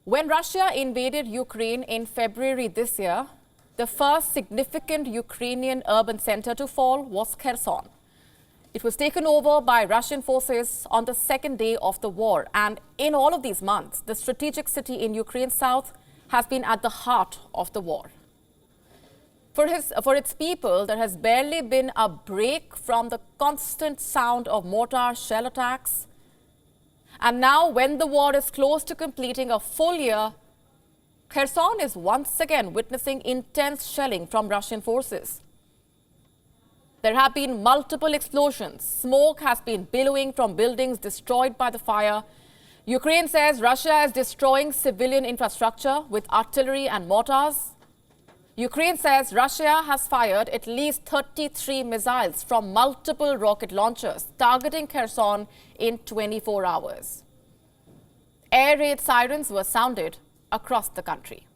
When Russia invaded Ukraine in February this year, the first significant Ukrainian urban center to fall was Kherson. It was taken over by Russian forces on the second day of the war. And in all of these months, the strategic city in Ukraine's south has been at the heart of the war. For its people, there has barely been a break from the constant sound of mortar shell attacks. And now, when the war is close to completing a full year, Kherson is once again witnessing intense shelling from Russian forces. There have been multiple explosions. Smoke has been billowing from buildings destroyed by the fire. Ukraine says Russia is destroying civilian infrastructure with artillery and mortars. Ukraine says Russia has fired at least 33 missiles from multiple rocket launchers targeting Kherson in 24 hours. Air raid sirens were sounded across the country.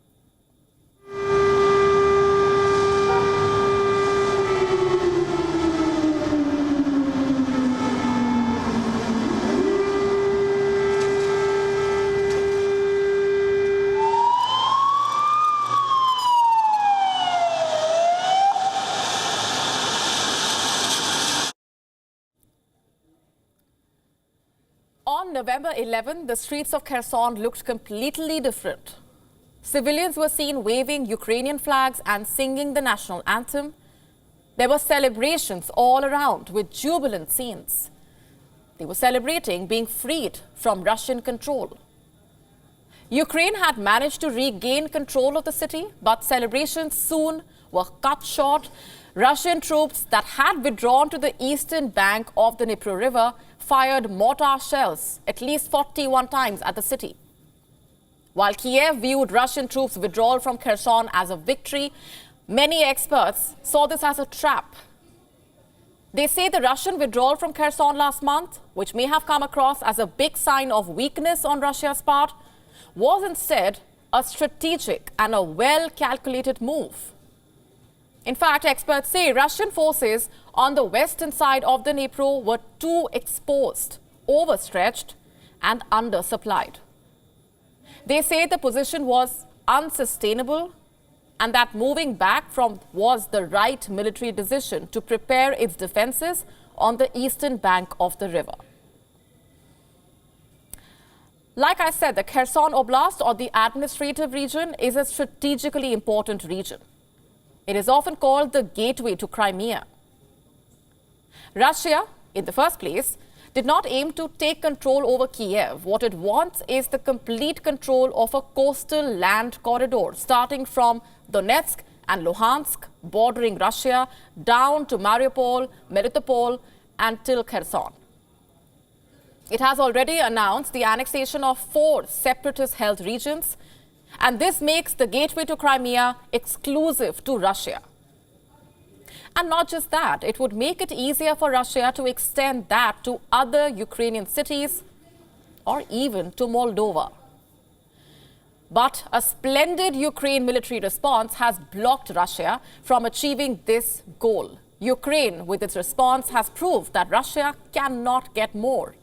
On November 11, the streets of Kherson looked completely different. Civilians were seen waving Ukrainian flags and singing the national anthem. There were celebrations all around with jubilant scenes. They were celebrating being freed from Russian control. Ukraine had managed to regain control of the city, but celebrations soon were cut short. Russian troops that had withdrawn to the eastern bank of the Dnipro River fired mortar shells at least 41 times at the city. While Kyiv viewed Russian troops' withdrawal from Kherson as a victory, many experts saw this as a trap. They say the Russian withdrawal from Kherson last month, which may have come across as a big sign of weakness on Russia's part, was instead a strategic and a well-calculated move. In fact, experts say Russian forces on the western side of the Dnipro were too exposed, overstretched, and undersupplied. They say the position was unsustainable and that moving back was the right military decision to prepare its defenses on the eastern bank of the river. Like I said, the Kherson Oblast, or the administrative region, is a strategically important region. It is often called the gateway to Crimea. Russia, in the first place, did not aim to take control over Kyiv. What it wants is the complete control of a coastal land corridor, starting from Donetsk and Luhansk, bordering Russia, down to Mariupol, Melitopol, and till Kherson. It has already announced the annexation of 4 separatist-held regions, and this makes the gateway to Crimea exclusive to Russia. And not just that, it would make it easier for Russia to extend that to other Ukrainian cities or even to Moldova. But a splendid Ukraine military response has blocked Russia from achieving this goal. Ukraine, with its response, has proved that Russia cannot get more.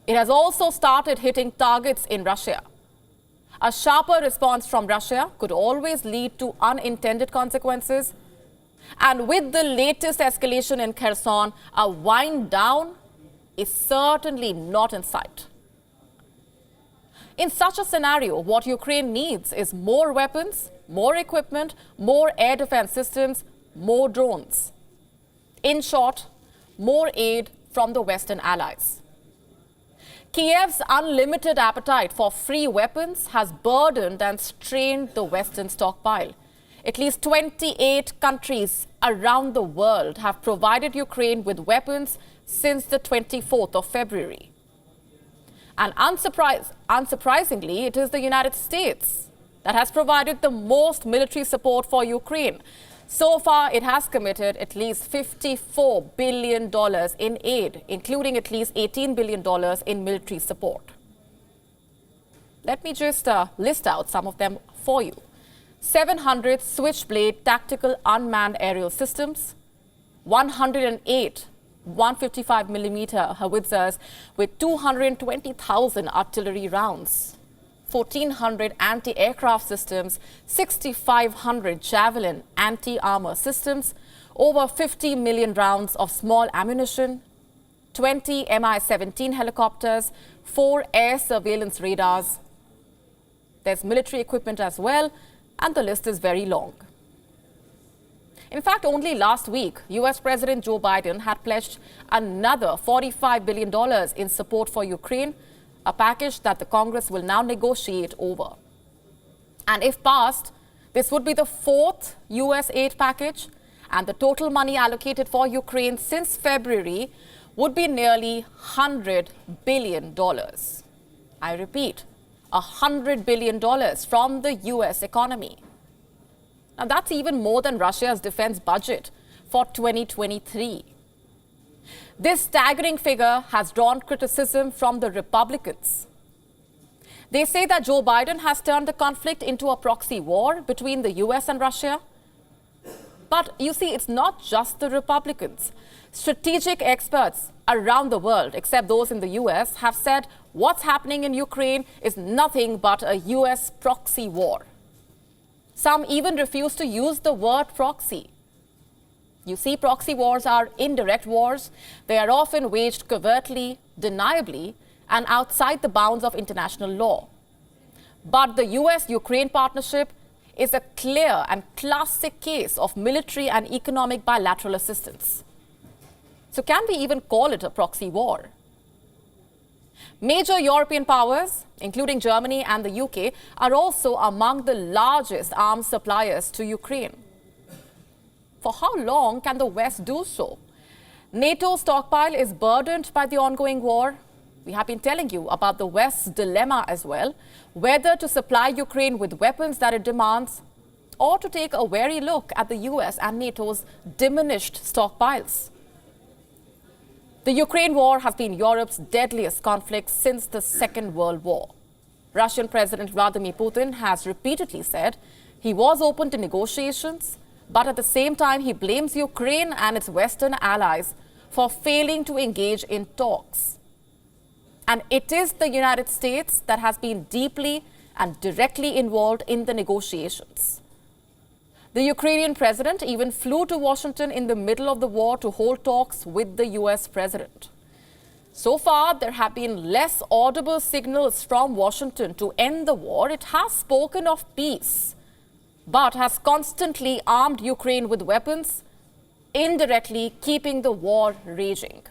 It has also started hitting targets in Russia. A sharper response from Russia could always lead to unintended consequences. And with the latest escalation in Kherson, a wind down is certainly not in sight. In such a scenario, what Ukraine needs is more weapons, more equipment, more air defense systems, more drones. In short, more aid from the Western allies. Kyiv's unlimited appetite for free weapons has burdened and strained the Western stockpile. At least 28 countries around the world have provided Ukraine with weapons since the 24th of February. And unsurprisingly, it is the United States that has provided the most military support for Ukraine. So far, it has committed at least $54 billion in aid, including at least $18 billion in military support. Let me just list out some of them for you. 700 Switchblade tactical unmanned aerial systems, 108 155mm howitzers with 220,000 artillery rounds, 1,400 anti-aircraft systems, 6,500 Javelin anti-armor systems, over 50 million rounds of small ammunition, 20 Mi-17 helicopters, 4 air surveillance radars. There's military equipment as well, and the list is very long. In fact, only last week, US President Joe Biden had pledged another $45 billion in support for Ukraine, a package that the Congress will now negotiate over. And if passed, this would be the 4th US aid package, and the total money allocated for Ukraine since February would be nearly $100 billion. I repeat, $100 billion from the US economy. Now, that's even more than Russia's defense budget for 2023. This staggering figure has drawn criticism from the Republicans. They say that Joe Biden has turned the conflict into a proxy war between the US and Russia. But you see, it's not just the Republicans. Strategic experts around the world, except those in the US, have said what's happening in Ukraine is nothing but a US proxy war. Some even refuse to use the word proxy. You see, proxy wars are indirect wars. They are often waged covertly, deniably, and outside the bounds of international law. But the US-Ukraine partnership is a clear and classic case of military and economic bilateral assistance. So can we even call it a proxy war? Major European powers, including Germany and the UK, are also among the largest arms suppliers to Ukraine. For how long can the West do so? NATO's stockpile is burdened by the ongoing war. We have been telling you about the West's dilemma as well, whether to supply Ukraine with weapons that it demands or to take a wary look at the US and NATO's diminished stockpiles. The Ukraine war has been Europe's deadliest conflict since the Second World War. Russian President Vladimir Putin has repeatedly said he was open to negotiations, but at the same time he blames Ukraine and its Western allies for failing to engage in talks. And it is the United States that has been deeply and directly involved in the negotiations. The Ukrainian president even flew to Washington in the middle of the war to hold talks with the US president. So far, there have been less audible signals from Washington to end the war. It has spoken of peace, but has constantly armed Ukraine with weapons, indirectly keeping the war raging.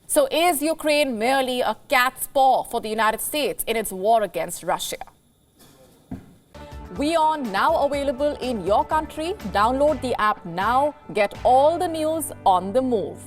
So is Ukraine merely a cat's paw for the United States in its war against Russia? WION now available in your country. Download the app now. Get all the news on the move.